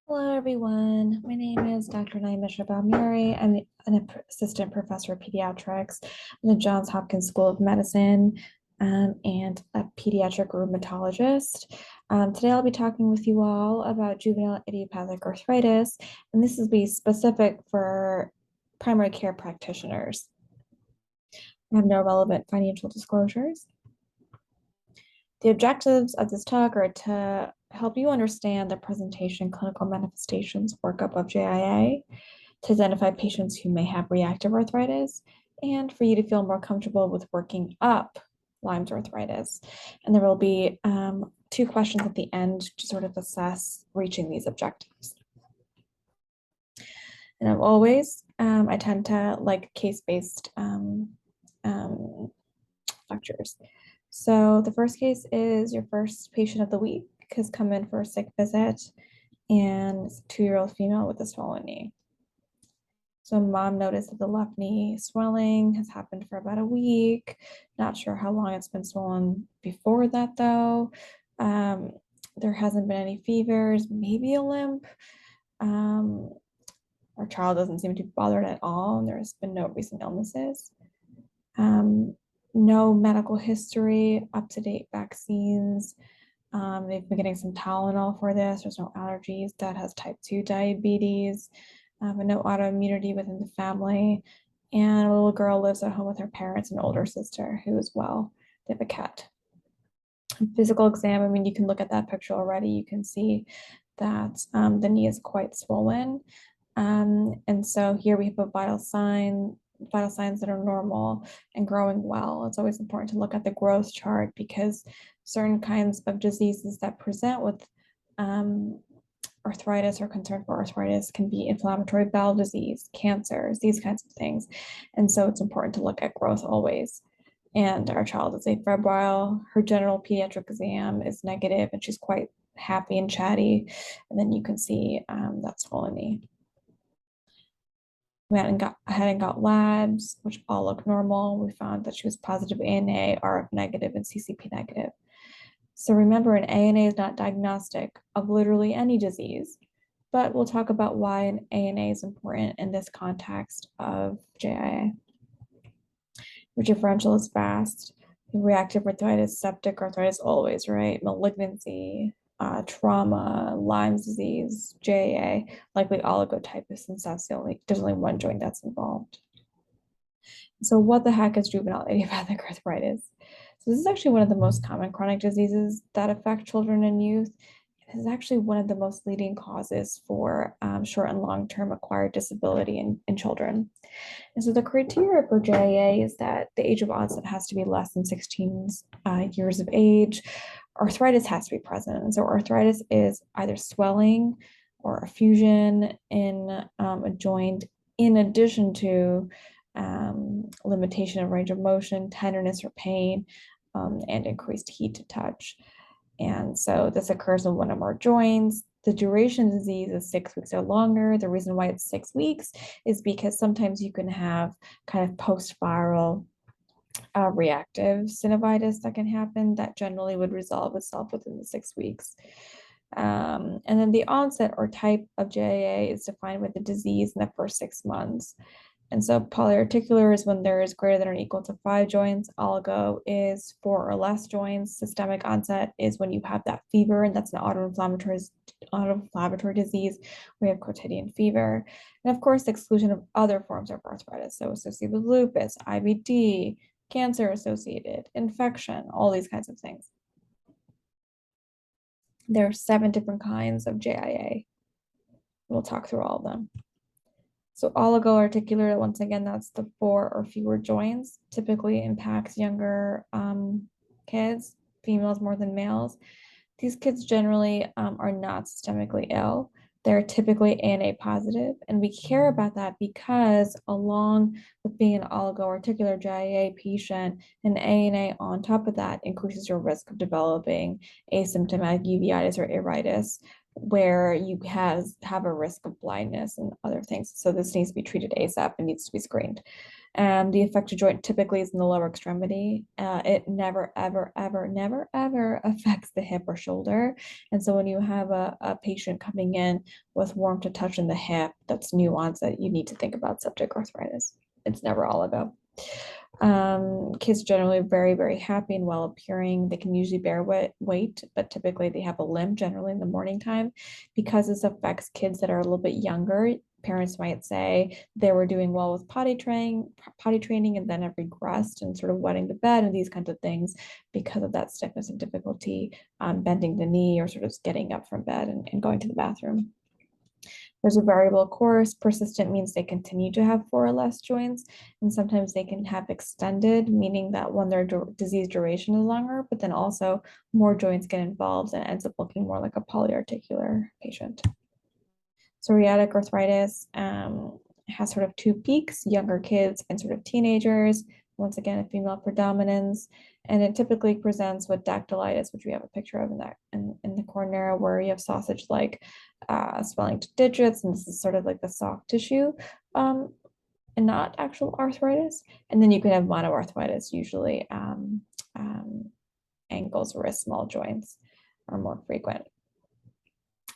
Hello, everyone. My name is Dr. Nayimisha Balmuri. I'm an assistant professor of pediatrics in the Johns Hopkins School of Medicine and a pediatric rheumatologist. Today, I'll be talking with you all about juvenile idiopathic arthritis, and this will be specific for primary care practitioners. I have no relevant financial disclosures. The objectives of this talk are to help you understand the presentation, clinical manifestations, workup of JIA, to identify patients who may have reactive arthritis, and for you to feel more comfortable with working up Lyme's arthritis. And there will be 2 questions at the end to sort of assess reaching these objectives. And as always, I tend to like case-based lectures. So the first case is your first patient of the week has come in for a sick visit, and it's a 2-year-old female with a swollen knee. So mom noticed that the left knee swelling has happened for about a week. Not sure how long it's been swollen before that though. There hasn't been any fevers, maybe a limp. Our child doesn't seem to be bothered at all, and there's been no recent illnesses. No medical history, up-to-date vaccines. They've been getting some Tylenol for this. There's no allergies. Dad has type 2 diabetes, but no autoimmunity within the family. And a little girl lives at home with her parents and older sister who is well. They have a cat. Physical exam, I mean, you can look at that picture already. You can see that the knee is quite swollen. And so here we have a vital signs that are normal and growing well. It's always important to look at the growth chart because certain kinds of diseases that present with arthritis or concern for arthritis can be inflammatory bowel disease, cancers, these kinds of things. And so it's important to look at growth always. And our child is afebrile. Her general pediatric exam is negative and she's quite happy and chatty. And then you can see that swollen knee. We went ahead and got labs, which all look normal. We found that she was positive ANA, RF negative, and CCP negative. So remember, an ANA is not diagnostic of literally any disease, but we'll talk about why an ANA is important in this context of JIA. Your differential is fast. Reactive arthritis, septic arthritis, always, right? Malignancy, trauma, Lyme's disease, JA, likely oligotypus, since there's only one joint that's involved. So what the heck is juvenile idiopathic arthritis? So this is actually one of the most common chronic diseases that affect children and youth. It is actually one of the most leading causes for short and long-term acquired disability in children. And so the criteria for JIA is that the age of onset has to be less than 16 years of age. Arthritis has to be present. And so arthritis is either swelling or a fusion in a joint, in addition to limitation of range of motion, tenderness or pain, and increased heat to touch. And so this occurs in one or more joints. The duration of the disease is 6 weeks or longer. The reason why it's 6 weeks is because sometimes you can have kind of post-viral reactive synovitis that can happen that generally would resolve itself within the 6 weeks. And then the onset or type of JIA is defined with the disease in the first 6 months. And so polyarticular is when there is greater than or equal to 5 joints. Oligo is 4 or less joints. Systemic onset is when you have that fever, and that's an autoinflammatory disease. We have quotidian fever. And of course, the exclusion of other forms of arthritis. So associated with lupus, IBD, cancer associated, infection, all these kinds of things. There are 7 different kinds of JIA. We'll talk through all of them. So oligoarticular, once again, that's the 4 or fewer joints, typically impacts younger kids, females more than males. These kids generally are not systemically ill. They're typically ANA positive, and we care about that because along with being an oligoarticular JIA patient, an ANA on top of that increases your risk of developing asymptomatic uveitis or iritis, where you have a risk of blindness and other things. So this needs to be treated ASAP and needs to be screened. The affected joint typically is in the lower extremity. It never, ever, ever, never, ever affects the hip or shoulder. And so when you have a patient coming in with warmth to touch in the hip, that's nuance that you need to think about septic arthritis. It's never oligo. Kids generally very, very happy and well appearing. They can usually bear weight, but typically they have a limp generally in the morning time. Because this affects kids that are a little bit younger, parents might say they were doing well with potty training and then have regressed and sort of wetting the bed and these kinds of things because of that stiffness and difficulty bending the knee or sort of getting up from bed and going to the bathroom. There's a variable course. Persistent means they continue to have 4 or less joints, and sometimes they can have extended, meaning that when their disease duration is longer, but then also more joints get involved and it ends up looking more like a polyarticular patient. Psoriatic arthritis has sort of 2 peaks, younger kids and sort of teenagers. Once again, a female predominance, and it typically presents with dactylitis, which we have a picture of in the corner, where you have sausage-like swelling to digits, and this is sort of like the soft tissue, and not actual arthritis. And then you can have monoarthritis, usually ankles, wrists, small joints are more frequent.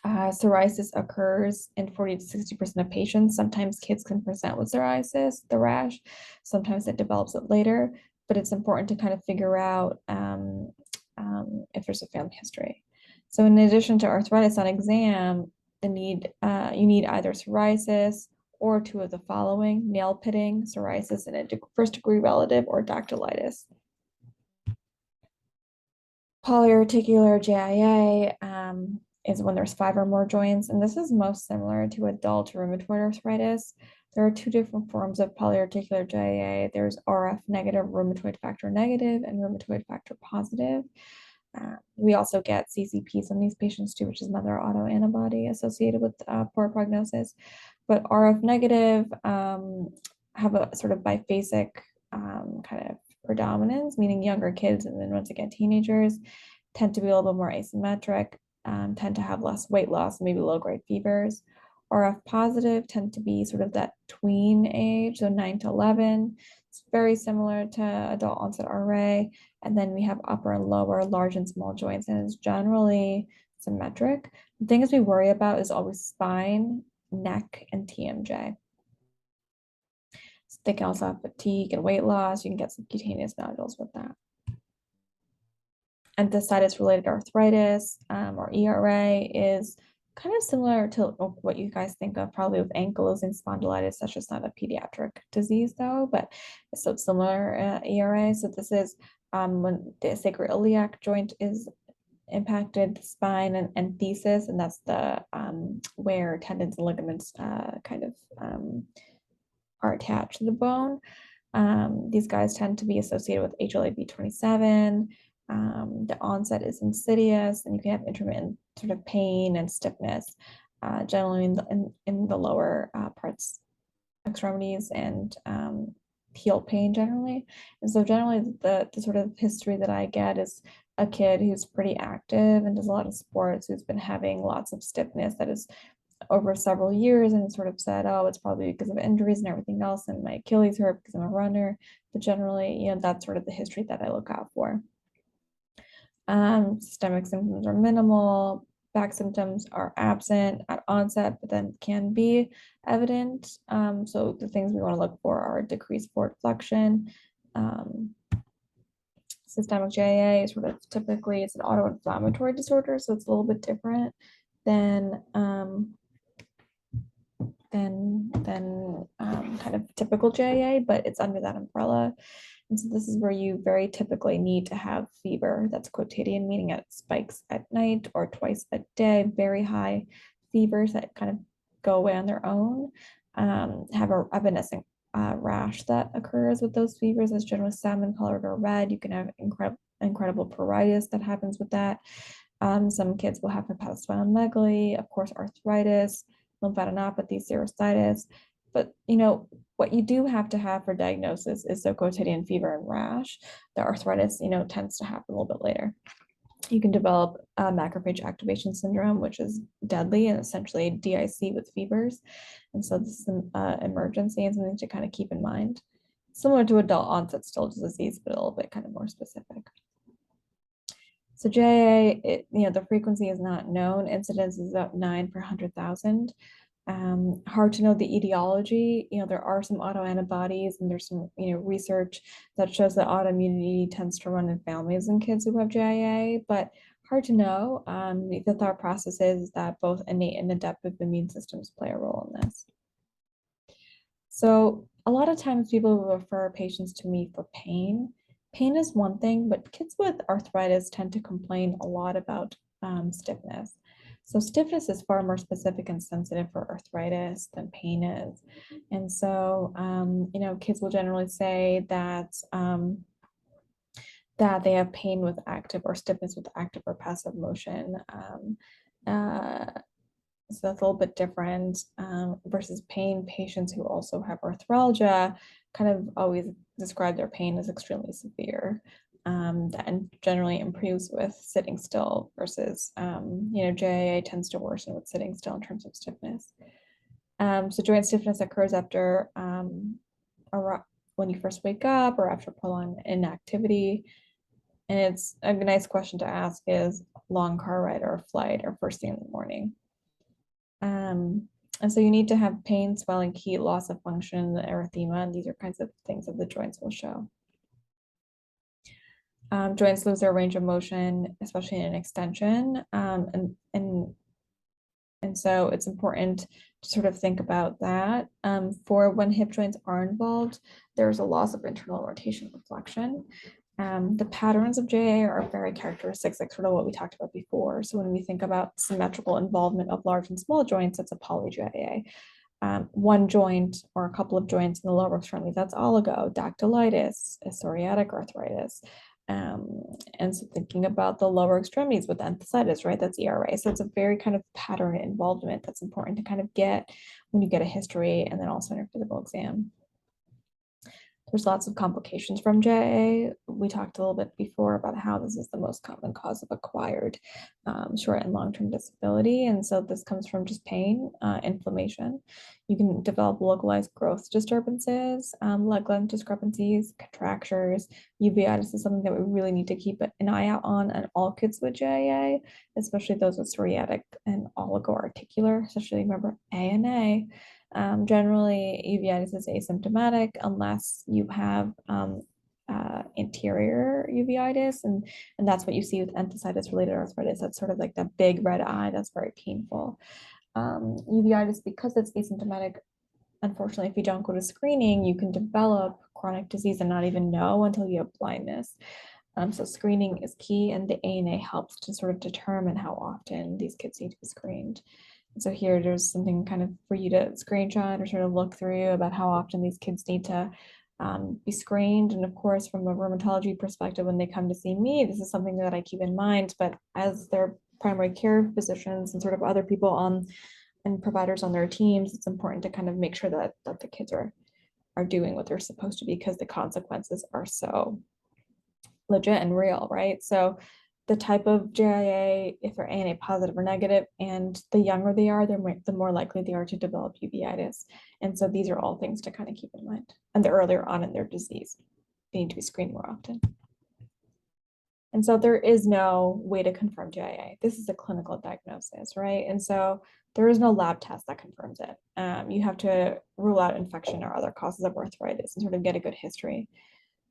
Psoriasis occurs in 40 to 60% of patients. Sometimes kids can present with psoriasis, the rash. Sometimes it develops it later, but it's important to kind of figure out if there's a family history. So in addition to arthritis on exam, you need either psoriasis or 2 of the following: nail pitting, psoriasis in a first degree relative, or dactylitis. Polyarticular JIA is when there's 5 or more joints, and this is most similar to adult rheumatoid arthritis. There are 2 different forms of polyarticular JIA. There's RF negative, rheumatoid factor negative, and rheumatoid factor positive. We also get CCPs in these patients too, which is another autoantibody associated with poor prognosis. But RF negative have a sort of biphasic kind of predominance, meaning younger kids and then once again teenagers tend to be a little bit more asymmetric, tend to have less weight loss, maybe low-grade fevers. RF positive tend to be sort of that tween age, so 9 to 11. It's very similar to adult onset RA. And then we have upper and lower, large and small joints, and it's generally symmetric. The things we worry about is always spine, neck, and TMJ. So they can also have fatigue and weight loss. You can get subcutaneous nodules with that. Enthesitis-related arthritis, or ERA, is kind of similar to what you guys think of probably with ankylosing spondylitis. That's just not a pediatric disease though, but it's so similar ERA. So this is when the sacroiliac joint is impacted, the spine and enthesis, and that's the where tendons and ligaments kind of are attached to the bone. These guys tend to be associated with HLA-B27. The onset is insidious, and you can have intermittent sort of pain and stiffness, generally in the lower parts, extremities, and heel pain generally. And so generally the sort of history that I get is a kid who's pretty active and does a lot of sports, who's been having lots of stiffness that is over several years, and sort of said, oh, it's probably because of injuries and everything else, and my Achilles hurt because I'm a runner. But generally, that's sort of the history that I look out for. Systemic symptoms are minimal. Back symptoms are absent at onset, but then can be evident. So the things we want to look for are decreased forward flexion. Systemic JA is sort of typically, it's an autoinflammatory disorder, so it's a little bit different than kind of typical JA, but it's under that umbrella. And so this is where you very typically need to have fever that's quotidian, meaning it spikes at night or twice a day, very high fevers that kind of go away on their own. Have a evanescent rash that occurs with those fevers. It's generally salmon colored or red. You can have incredible pruritus that happens with that. Some kids will have hepatosplenomegaly, of course, arthritis, lymphadenopathy, serositis. But what you do have to have for diagnosis is the quotidian fever and rash. The arthritis, tends to happen a little bit later. You can develop macrophage activation syndrome, which is deadly and essentially DIC with fevers. And so this is an emergency and something to kind of keep in mind. Similar to adult onset Still's disease, but a little bit kind of more specific. So JIA, the frequency is not known. Incidence is about 9 per 100,000. Hard to know the etiology. There are some autoantibodies and there's some, research that shows that autoimmunity tends to run in families and kids who have JIA, but hard to know. The thought process is that both innate and adaptive immune systems play a role in this. So a lot of times people will refer patients to me for pain. Pain is one thing, but kids with arthritis tend to complain a lot about stiffness. So stiffness is far more specific and sensitive for arthritis than pain is. And so, kids will generally say that that they have pain with active or stiffness with active or passive motion. So that's a little bit different versus pain. Patients who also have arthralgia kind of always describe their pain as extremely severe and generally improves with sitting still versus, JIA tends to worsen with sitting still in terms of stiffness. So joint stiffness occurs after when you first wake up or after prolonged inactivity. And it's a nice question to ask is long car ride or flight or first thing in the morning. And so you need to have pain, swelling, heat, loss of function, erythema, and these are kinds of things that the joints will show. Joints lose their range of motion, especially in an extension. And so it's important to sort of think about that. For when hip joints are involved, there's a loss of internal rotation reflection. The patterns of JA are very characteristic, like sort of what we talked about before. So when we think about symmetrical involvement of large and small joints, it's a poly-JA. One joint or a couple of joints in the lower extremity, that's oligo, dactylitis, psoriatic arthritis. And so thinking about the lower extremities with enthesitis, right? That's ERA. So it's a very kind of pattern involvement that's important to kind of get when you get a history and then also in your physical exam. There's lots of complications from JA. We talked a little bit before about how this is the most common cause of acquired short and long-term disability. And so this comes from just pain, inflammation. You can develop localized growth disturbances, leg length discrepancies, contractures. Uveitis is something that we really need to keep an eye out on all kids with JA, especially those with psoriatic and oligoarticular, especially remember ANA. Generally, uveitis is asymptomatic unless you have anterior uveitis, and that's what you see with enthesitis-related arthritis. That's sort of like that big red eye that's very painful. Uveitis, because it's asymptomatic, unfortunately, if you don't go to screening, you can develop chronic disease and not even know until you have blindness. So screening is key, and the ANA helps to sort of determine how often these kids need to be screened. So here, there's something kind of for you to screenshot or sort of look through about how often these kids need to be screened. And of course, from a rheumatology perspective, when they come to see me, this is something that I keep in mind, but as their primary care physicians and sort of other people and providers on their teams, it's important to kind of make sure that the kids are doing what they're supposed to be because the consequences are so legit and real, right? So the type of JIA, if they're ANA positive or negative, and the younger they are, the more likely they are to develop uveitis. And so these are all things to kind of keep in mind. And the earlier on in their disease, they need to be screened more often. And so there is no way to confirm JIA. This is a clinical diagnosis, right? And so there is no lab test that confirms it. You have to rule out infection or other causes of arthritis and sort of get a good history.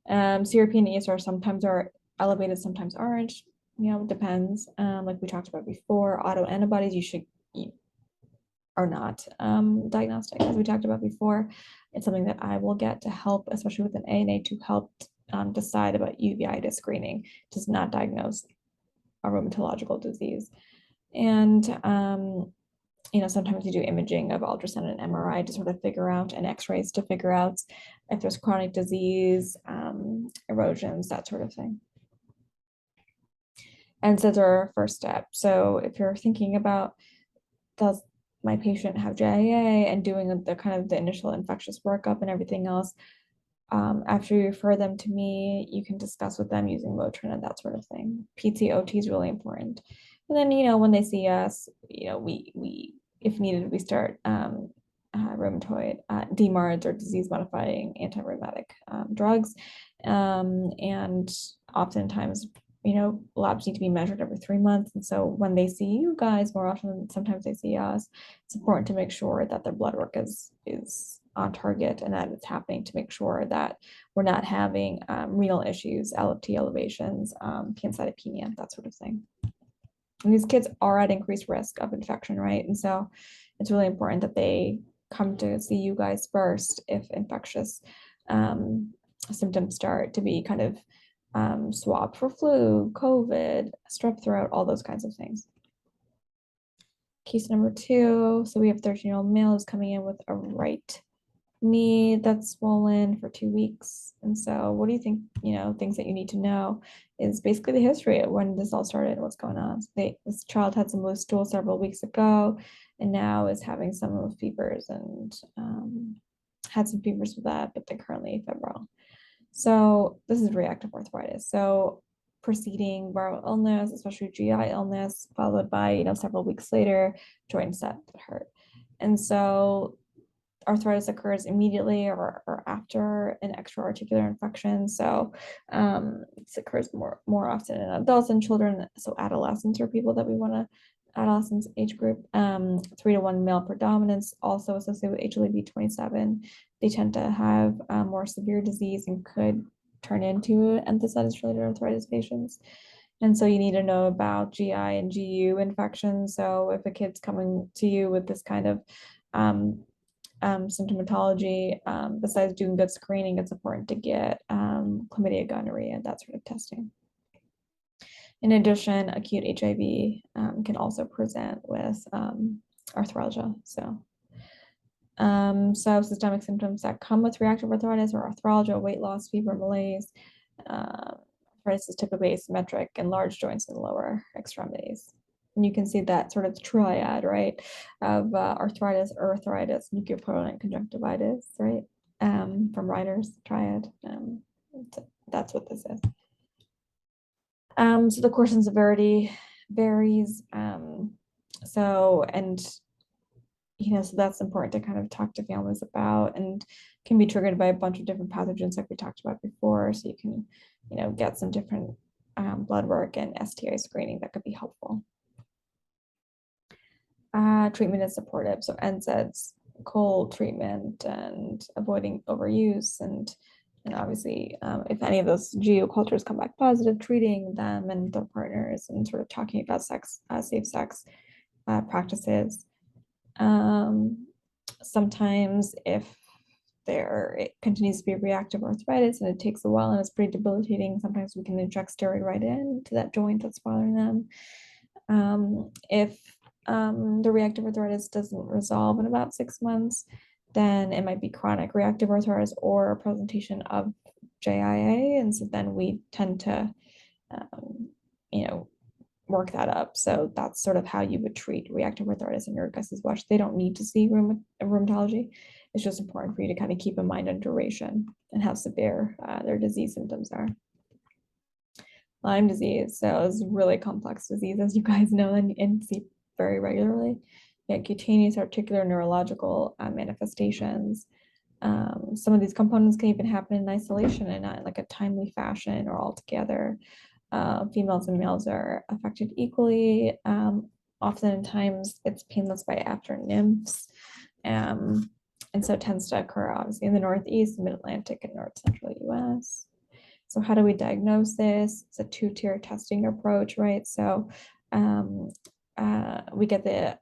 CRP and ESR sometimes are elevated, sometimes aren't. It depends. Like we talked about before, autoantibodies are not diagnostic, as we talked about before. It's something that I will get to help, especially with an ANA, to help decide about uveitis screening. It does not diagnose a rheumatological disease. And sometimes you do imaging of ultrasound and MRI to sort of figure out, and x-rays to figure out if there's chronic disease, erosions, that sort of thing. And so they're our first step. So if you're thinking about, does my patient have JIA, and doing the kind of the initial infectious workup and everything else, After you refer them to me, you can discuss with them using Motrin and that sort of thing. PT/OT is really important. And then, when they see us, we if needed, we start rheumatoid DMARDs or disease-modifying anti-rheumatic drugs. And oftentimes, labs need to be measured every 3 months. And so when they see you guys more often than sometimes they see us, it's important to make sure that their blood work is on target and that it's happening, to make sure that we're not having renal issues, LFT elevations, pancytopenia, that sort of thing. And these kids are at increased risk of infection, right? And so it's really important that they come to see you guys first if infectious symptoms start to be kind of swabbed for flu, COVID, strep throat, all those kinds of things. Case number 2. So we have 13-year-old male who's coming in with a right knee that's swollen for 2 weeks. And so what do you think, things that you need to know is basically the history of when this all started and what's going on. So this child had some loose stool several weeks ago and now is having some fevers and had some fevers with that, but they're currently febrile. So this is reactive arthritis. So preceding viral illness, especially GI illness, followed by, several weeks later, joints that hurt. And so arthritis occurs immediately or after an extra-articular infection. So this occurs more often in adults and children. So adolescents are people that we want to, adolescents age group. 3-to-1 male predominance, also associated with HLA-B27. They tend to have more severe disease and could turn into enthesitis-related arthritis patients. And so you need to know about GI and GU infections. So if a kid's coming to you with this kind of symptomatology, besides doing good screening, it's important to get chlamydia, gonorrhea, that sort of testing. In addition, acute HIV can also present with arthralgia. So systemic symptoms that come with reactive arthritis or arthralgia, weight loss, fever, malaise. Arthritis is typically asymmetric and large joints in the lower extremities. And you can see that sort of triad, right, of arthritis, mucopurulent, and conjunctivitis, right, from Ryder's triad. So that's what this is. So the course and severity varies. So that's important to kind of talk to families about, and can be triggered by a bunch of different pathogens like we talked about before. So you can, get some different blood work and STI screening that could be helpful. Treatment is supportive. So NSAIDs, cold treatment, and avoiding overuse. And obviously, if any of those GU cultures come back positive, treating them and their partners and sort of talking about sex, safe sex practices. Sometimes if it continues to be reactive arthritis and it takes a while and it's pretty debilitating, sometimes we can inject steroid right into that joint that's bothering them. If the reactive arthritis doesn't resolve in about 6 months, then it might be chronic reactive arthritis or a presentation of JIA. And so then we tend to, work that up. So that's sort of how you would treat reactive arthritis in your guys' watch. They don't need to see rheumatology. It's just important for you to kind of keep in mind on duration and how severe their disease symptoms are. Lyme disease, so it's a really complex disease, as you guys know and see very regularly. Yeah, cutaneous, articular, neurological manifestations. Some of these components can even happen in isolation and not in like a timely fashion or all together. Females and males are affected equally. Oftentimes it's painless by after nymphs. And so it tends to occur obviously in the Northeast, Mid-Atlantic, and North Central US. So how do we diagnose this? It's a 2-tier testing approach, right? So we get the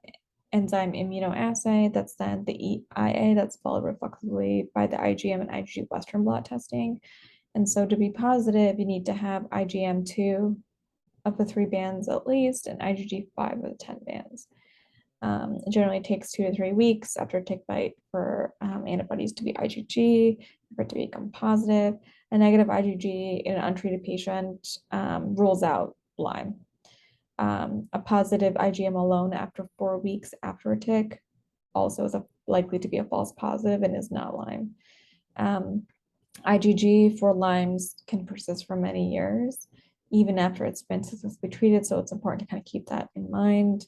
enzyme immunoassay, that's then the EIA, that's followed reflexively by the IgM and IgG Western blot testing. And so to be positive, you need to have IgM2 of the 3 bands at least, and IgG5 of the 10 bands. It generally takes 2 to 3 weeks after a tick bite for antibodies to be IgG, for it to become positive. A negative IgG in an untreated patient rules out Lyme. A positive IgM alone after 4 weeks after a tick also is likely to be a false positive and is not Lyme. IgG for Lyme's can persist for many years, even after it's been successfully treated. So it's important to kind of keep that in mind.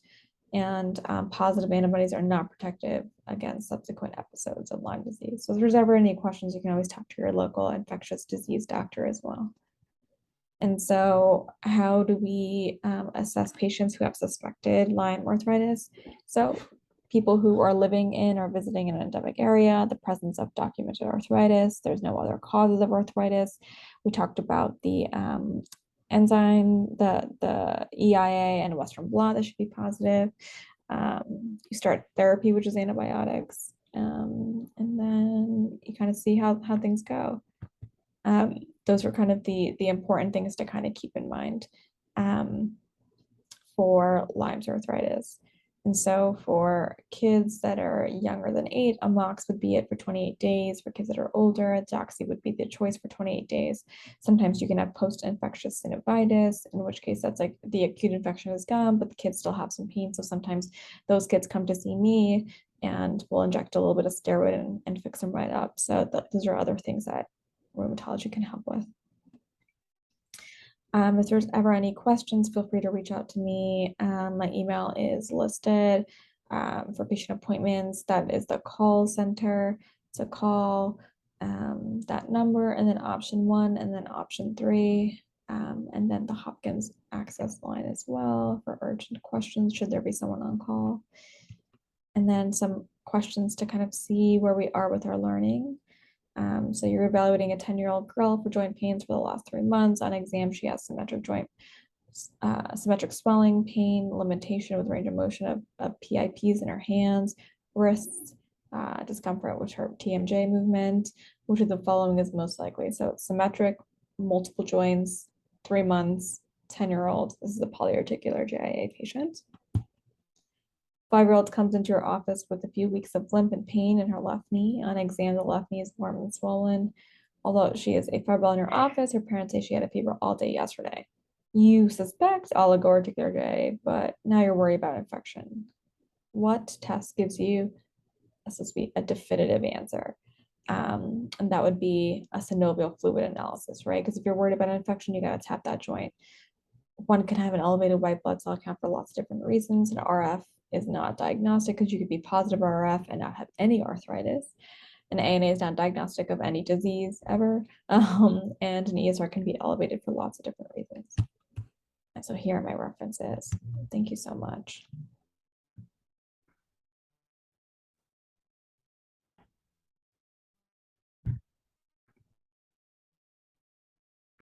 And positive antibodies are not protective against subsequent episodes of Lyme disease. So if there's ever any questions, you can always talk to your local infectious disease doctor as well. And so how do we assess patients who have suspected Lyme arthritis? So people who are living in or visiting an endemic area, the presence of documented arthritis, there's no other causes of arthritis. We talked about the enzyme, the EIA and Western blot that should be positive. You start therapy, which is antibiotics, and then you kind of see how things go. Those are kind of the important things to kind of keep in mind for Lyme's arthritis. And so for kids that are younger than 8, a mox would be it for 28 days. For kids that are older, a doxy would be the choice for 28 days. Sometimes you can have post-infectious synovitis, in which case that's like the acute infection is gone, but the kids still have some pain. So sometimes those kids come to see me and we'll inject a little bit of steroid and fix them right up. So those are other things that rheumatology can help with. If there's ever any questions, feel free to reach out to me. My email is listed for patient appointments. That is the call center. So call that number and then option 1 and then option 3. And then the Hopkins access line as well for urgent questions should there be someone on call. And then some questions to kind of see where we are with our learning. So you're evaluating a 10-year-old girl for joint pains for the last 3 months. On exam, she has symmetric swelling, pain, limitation with range of motion of PIPs in her hands, wrists, discomfort with her TMJ movement. Which of the following is most likely? So symmetric, multiple joints, 3 months, 10-year-old. This is a polyarticular JIA patient. 5-year-old comes into your office with a few weeks of limp and pain in her left knee. On exam, the left knee is warm and swollen. Although she is a febrile in her office, her parents say she had a fever all day yesterday. You suspect oligoarticular JIA, but now you're worried about infection. What test gives you a definitive answer? And that would be a synovial fluid analysis, right? Because if you're worried about an infection, you got to tap that joint. One can have an elevated white blood cell count for lots of different reasons. An RF is not diagnostic because you could be positive RF and not have any arthritis. An ANA is not diagnostic of any disease ever. And an ESR can be elevated for lots of different reasons. And so here are my references. Thank you so much.